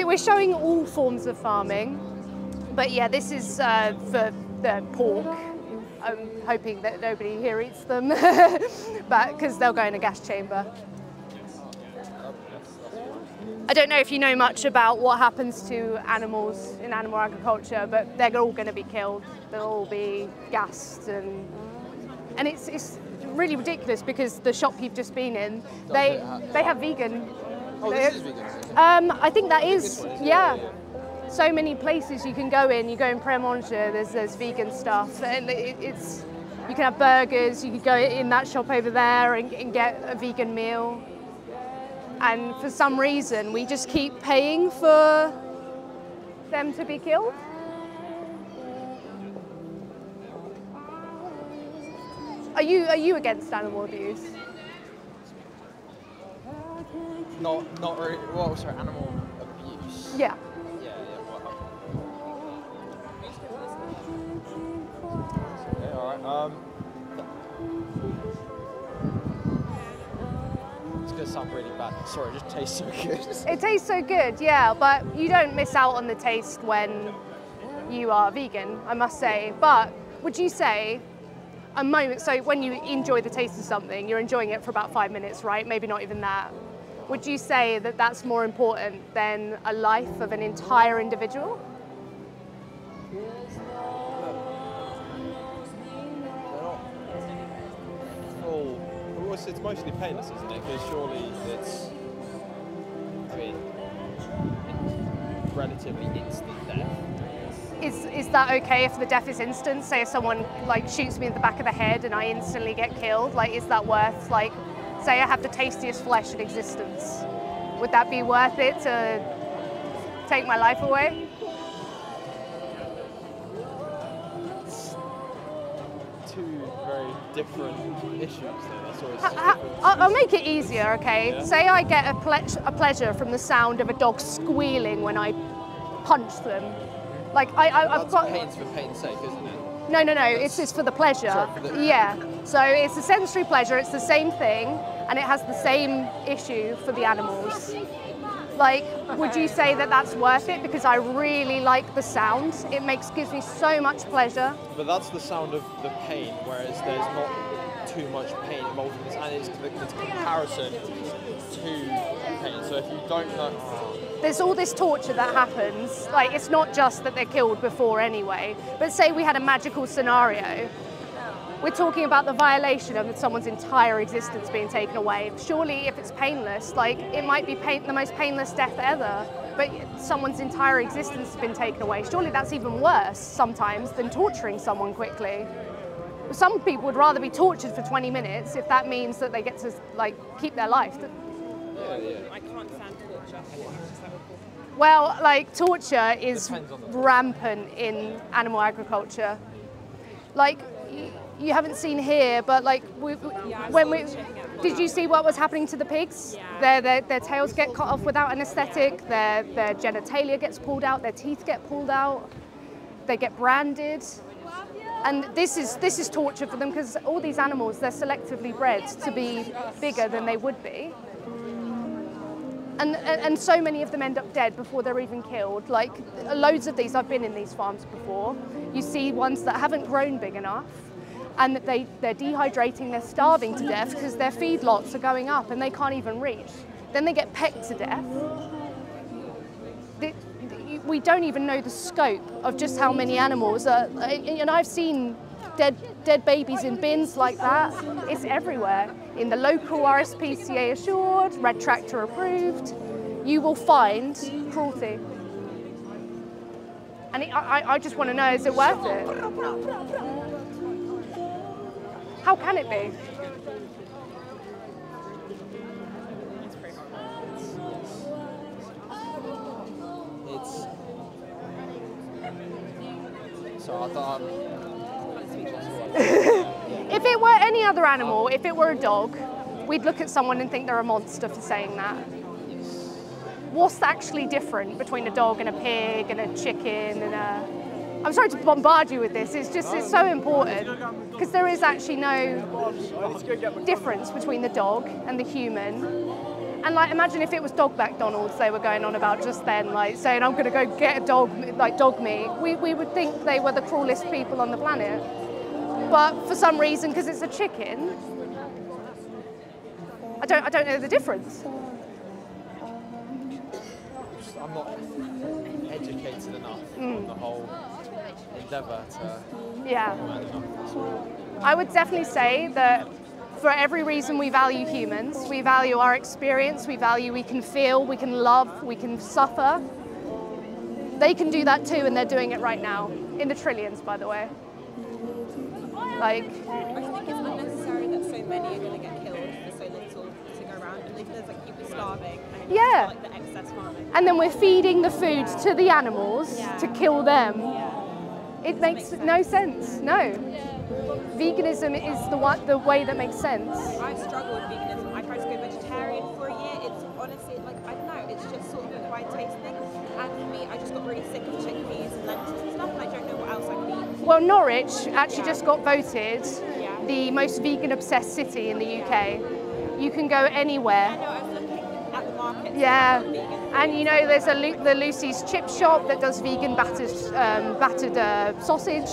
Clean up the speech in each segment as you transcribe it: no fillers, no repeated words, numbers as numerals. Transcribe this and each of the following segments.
we're showing all forms of farming, but yeah, this is for the pork. I'm hoping that nobody here eats them, but because they'll go in a gas chamber. I don't know if you know much about what happens to animals in animal agriculture, but they're all going to be killed. They'll all be gassed, and it's really ridiculous because the shop you've just been in, they have vegan. Oh, this is vegan. I think that is, yeah. So many places you can go in. You go in Pré-à-Manger, there's vegan stuff, and it's you can have burgers. You could go in that shop over there and get a vegan meal. And for some reason, we just keep paying for them to be killed. Are you against animal abuse? Not really. Well, sorry, animal abuse. Yeah. Okay, all right. It's gonna sound really bad. Sorry, it just tastes so good. It tastes so good, yeah, but you don't miss out on the taste when you are vegan, I must say. But would you say a moment, so when you enjoy the taste of something, you're enjoying it for about 5 minutes, right? Maybe not even that. Would you say that that's more important than a life of an entire individual? It's mostly painless, isn't it? Because surely it's, I mean, relatively instant death. Is that okay if the death is instant? Say if someone like shoots me in the back of the head and I instantly get killed, like is that worth, like, say I have the tastiest flesh in existence, would that be worth it to take my life away? Two very different issues there. That's always I'll make it easier, okay? Yeah. Say I get a pleasure from the sound of a dog squealing when I punch them. Like I've got pain's for pain's sake, isn't it? No, it's for the pleasure. Sorry, for the... Yeah. So it's a sensory pleasure, it's the same thing, and it has the same issue for the animals. Like, would you say that that's worth it? Because I really like the sound. It gives me so much pleasure. But that's the sound of the pain, whereas there's not too much pain involved in this, and it's comparison to pain. So if you don't know... There's all this torture that happens. Like, it's not just that they're killed before anyway, but say we had a magical scenario. We're talking about the violation of someone's entire existence being taken away. Surely if it's painless, like it might be the most painless death ever, but someone's entire existence has been taken away. Surely that's even worse sometimes than torturing someone quickly. Some people would rather be tortured for 20 minutes if that means that they get to like keep their life. Yeah. I can't stand torture. Well, like torture is rampant in animal agriculture. Like, you haven't seen here, but like did you see what was happening to the pigs? Yeah. Their tails get cut off without anaesthetic, their genitalia gets pulled out, their teeth get pulled out, they get branded. And this is torture for them because all these animals, they're selectively bred to be bigger than they would be. And so many of them end up dead before they're even killed. Like loads of these, I've been in these farms before. You see ones that haven't grown big enough and they're dehydrating, they're starving to death because their feedlots are going up and they can't even reach. Then they get pecked to death. We don't even know the scope of just how many animals are, and I've seen dead babies in bins like that. It's everywhere. In the local RSPCA assured, Red Tractor approved, you will find cruelty. And I just want to know, is it worth it? How can it be? If it were any other animal, if it were a dog, we'd look at someone and think they're a monster for saying that. What's actually different between a dog and a pig and a chicken and a... I'm sorry to bombard you with this, it's so important, because there is actually no difference between the dog and the human. And like, imagine if it was dog McDonald's they were going on about just then, like saying, I'm going to go get a dog, like dog meat. We would think they were the cruelest people on the planet. But for some reason, because it's a chicken, I don't know the difference. I'm not educated enough on the whole endeavour to Yeah. learn enough. I would definitely say that for every reason we value humans, we value our experience, we can feel, we can love, we can suffer. They can do that too, and they're doing it right now, in the trillions, by the way. Like, I think it's unnecessary that so many are going to get killed for so little to go around, and if there's like people starving, and Yeah. like the excess farming. and then we're feeding the food to the animals to kill them. It makes no sense, no. Veganism is the way that makes sense. I struggle with veganism. I tried to go vegetarian for a year. It's honestly, like, I don't know, it's just sort of an acquired taste thing. And for me, I just got really sick of chickpeas and lentils and stuff, and I don't know what else I could eat. Well, Norwich actually just got voted the most vegan-obsessed city in the UK. You can go anywhere. I know, I was looking at the market. Yeah, and you know there's the Lucy's chip shop that does vegan battered sausage.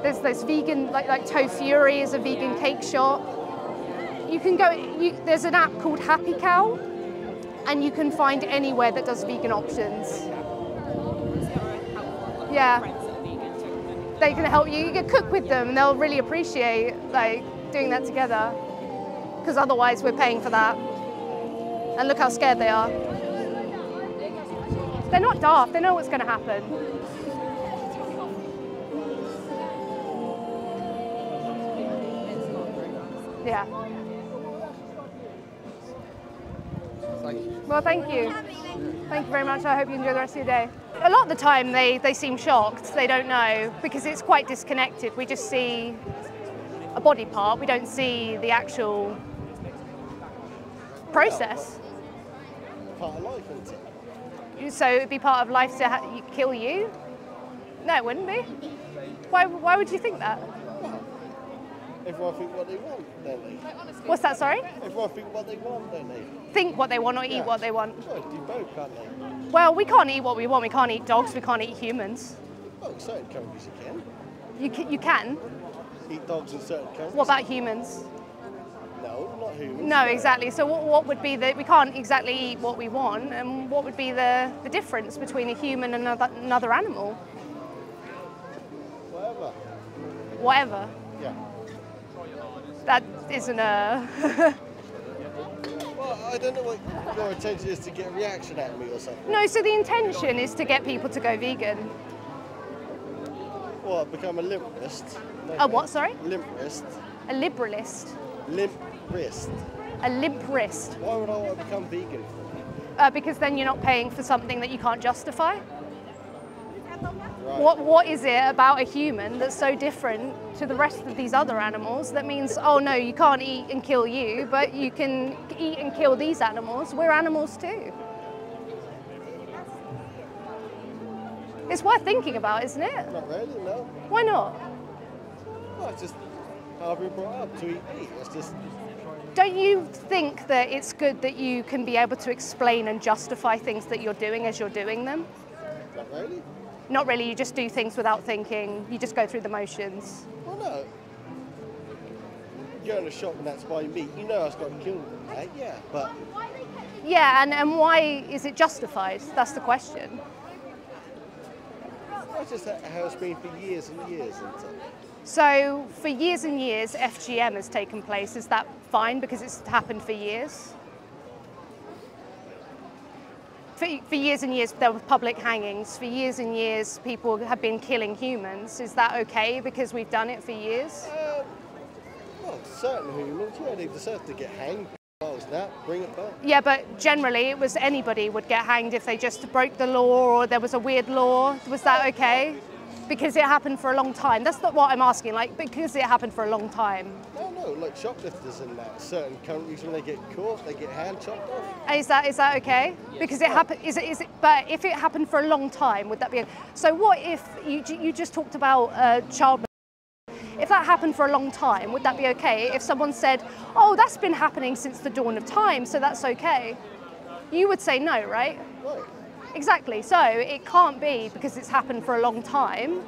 There's vegan like Tofury is a vegan cake shop. You can go. There's an app called Happy Cow, and you can find anywhere that does vegan options. Yeah, they can help you. You can cook with them, and they'll really appreciate like doing that together. Because otherwise we're paying for that. And look how scared they are. They're not daft, they know what's going to happen. Yeah. Thank you. Well, thank you. Thank you very much. I hope you enjoy the rest of your day. A lot of the time they seem shocked. They don't know because it's quite disconnected. We just see a body part. We don't see the actual process. Part of life, isn't it? So it'd be part of life to kill you? No, it wouldn't be. Why would you think that? Everyone think what they want, don't they? What's that, sorry? Everyone think what they want, don't they? Think what they want or eat what they want. Well, do both, can't they? Well, we can't eat what we want. We can't eat dogs. We can't eat humans. Well, in certain countries you can. You can. Eat dogs in certain countries. What about humans? No, not humans. No, exactly. So what would be we can't exactly eat what we want, and what would be the difference between a human and another animal? Whatever. Whatever. Yeah. That isn't a... Well, I don't know what your intention is to get a reaction at me or something. No, so the intention is to get people to go vegan. Well, become a limp wrist. A what, sorry? Limp wrist. A liberalist. Limp wrist. A limp wrist. Why would I want to become vegan for? Because then you're not paying for something that you can't justify. Right. What is it about a human that's so different to the rest of these other animals that means, oh no, you can't eat and kill you, but you can eat and kill these animals? We're animals too. It's worth thinking about, isn't it? Not really, no. Why not? Well, it's just how I've been brought up to eat meat. It's just... Don't you think that it's good that you can be able to explain and justify things that you're doing as you're doing them? Not really. Not really, you just do things without thinking, you just go through the motions. Well, no. You go in a shop and that's buying meat. You know it's got to kill them, right? Yeah, but... Yeah, and why is it justified? That's the question. That's just how it's been for years and years, isn't it? So for years and years, FGM has taken place. Is that fine because it's happened for years? For years and years, there were public hangings. For years and years, people have been killing humans. Is that okay because we've done it for years? Well, certain humans, yeah, they deserve to get hanged. What was that? Bring it back. Yeah, but generally, it was anybody would get hanged if they just broke the law or there was a weird law. Was that okay? Because it happened for a long time. That's not what I'm asking, like, because it happened for a long time. No, like shoplifters in that. Certain countries, when they get caught, they get hand chopped off. Is that okay? Because it happened. Is it? But if it happened for a long time, would that be? So what if you just talked about child? If that happened for a long time, would that be okay? If someone said, "Oh, that's been happening since the dawn of time, so that's okay," You would say no, right? Right. Exactly. So it can't be because it's happened for a long time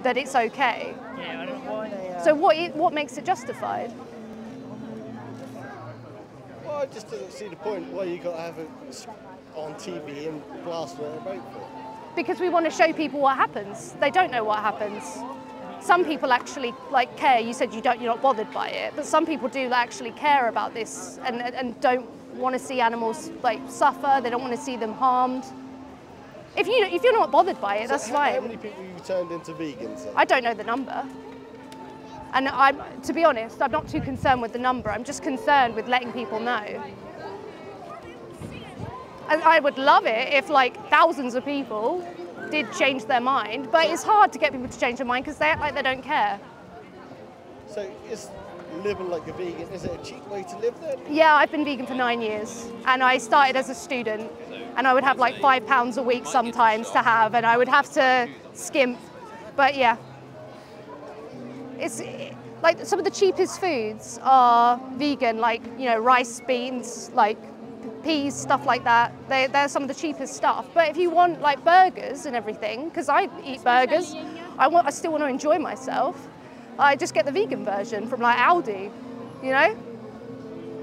that it's okay. Yeah, I don't know why they. So what makes it justified? Well, I just don't see the point why you got to have it on TV and plaster it about for. Because we want to show people what happens. They don't know what happens. Some people actually like care. You said you're not bothered by it, but some people do actually care about this and don't want to see animals like suffer. They don't want to see them harmed. If you're not bothered by it, that's fine. How many people you turned into vegans then? I don't know the number. And to be honest, I'm not too concerned with the number. I'm just concerned with letting people know. And I would love it if like thousands of people did change their mind, but it's hard to get people to change their mind because they act like they don't care. So is living like a vegan, is it a cheap way to live then? Yeah, I've been vegan for 9 years and I started as a student and I would have like £5 a week sometimes to have and I would have to skimp, but yeah. It's like some of the cheapest foods are vegan, like, you know, rice, beans, like peas, stuff like that. They're some of the cheapest stuff. But if you want like burgers and everything, because I eat burgers, I still want to enjoy myself, I just get the vegan version from like Aldi, you know?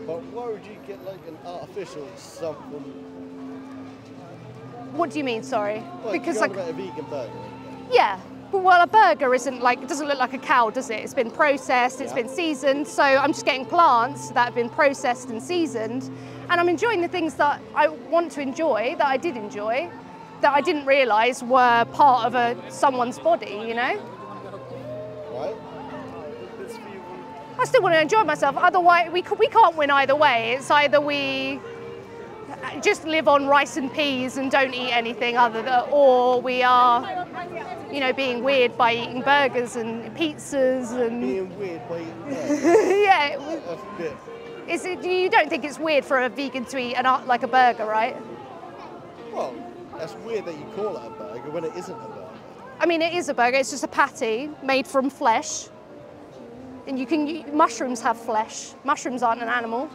But why would you get like an artificial something? What do you mean, sorry? Well, because you're like, about a vegan burger. yeah. But well, a burger isn't like, it doesn't look like a cow, does it? It's been processed, it's been seasoned, so I'm just getting plants that have been processed and seasoned, and I'm enjoying the things that I want to enjoy, that I did enjoy, that I didn't realise were part of someone's body, you know? Right? I still want to enjoy myself, otherwise we can't win either way. It's either we just live on rice and peas and don't eat anything other than, or we are, you know, being weird by eating burgers and pizzas and... Being weird by eating burgers? Yeah. That's a bit... You don't think it's weird for a vegan to eat like a burger, right? Well, that's weird that you call it a burger when it isn't a burger. I mean, it is a burger, it's just a patty made from flesh. And mushrooms have flesh. Mushrooms aren't an animal.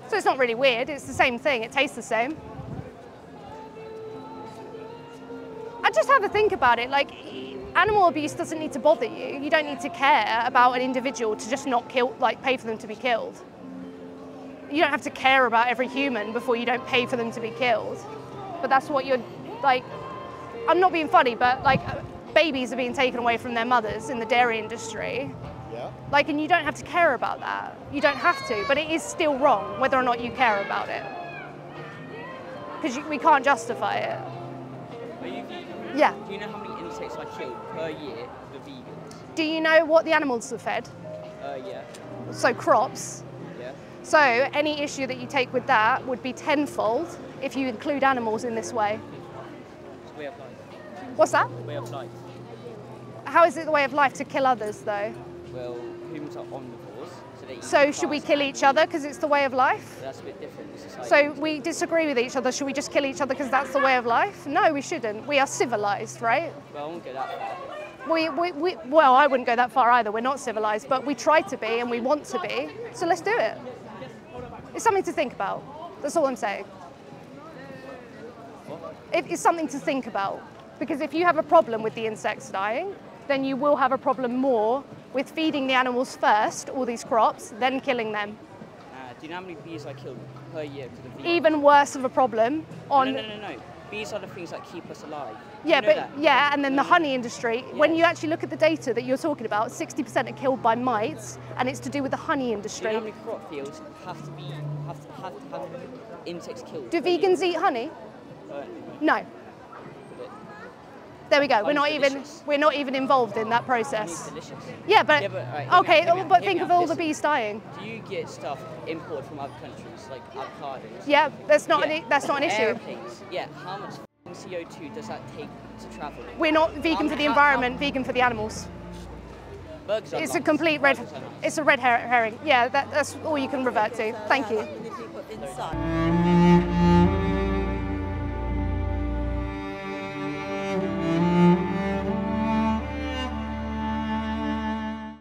So it's not really weird, it's the same thing, it tastes the same. I just have a think about it, like animal abuse doesn't need to bother you. You don't need to care about an individual to just not kill, like pay for them to be killed. You don't have to care about every human before you don't pay for them to be killed. But that's what you're like, I'm not being funny, but like babies are being taken away from their mothers in the dairy industry. Yeah. Like, and you don't have to care about that. You don't have to, but it is still wrong whether or not you care about it. Because we can't justify it. Are you vegan? Yeah. Do you know how many insects are killed per year for vegans? Do you know what the animals are fed? Yeah. So crops. Yeah. So any issue that you take with that would be tenfold if you include animals in this way. It's way of life. What's that? Way of life. How is it the way of life to kill others though? Well, humans are omnivores, so they eat So should we kill each other because it's the way of life? That's a bit different. It's society. So we disagree with each other. Should we just kill each other because that's the way of life? No, we shouldn't. We are civilized, right? Well, I won't go that far. Well, I wouldn't go that far either. We're not civilized, but we try to be and we want to be. So let's do it. It's something to think about. That's all I'm saying. What? It's something to think about. Because if you have a problem with the insects dying, then you will have a problem more with feeding the animals first, all these crops, then killing them. Do you know how many bees are killed per year to the vegans? Even worse of a problem on... No. Bees are the things that keep us alive. Yeah, you know but that? yeah, and then the honey industry, when Yes. you actually look at the data that you're talking about, 60% are killed by mites, and it's to do with the honey Do you industry. know how many crop fields have to have insects killed? Do per year? vegans eat honey? No. There we go. We're not even involved in that Honey's process. delicious. Yeah, but right, okay. hear me out, But hear me think of out, all the listen. bees dying. Do you get stuff imported from other countries, like avocados? Yeah, that's not Yeah. that's not an issue. Airplanes. Yeah, how much CO2 does that take to travel? We're not vegan for the environment, vegan for the animals. Burgers are It's a nice. complete red. Burgers are nice. It's a red herring. Yeah, that's all you can revert to. Thank you. People inside.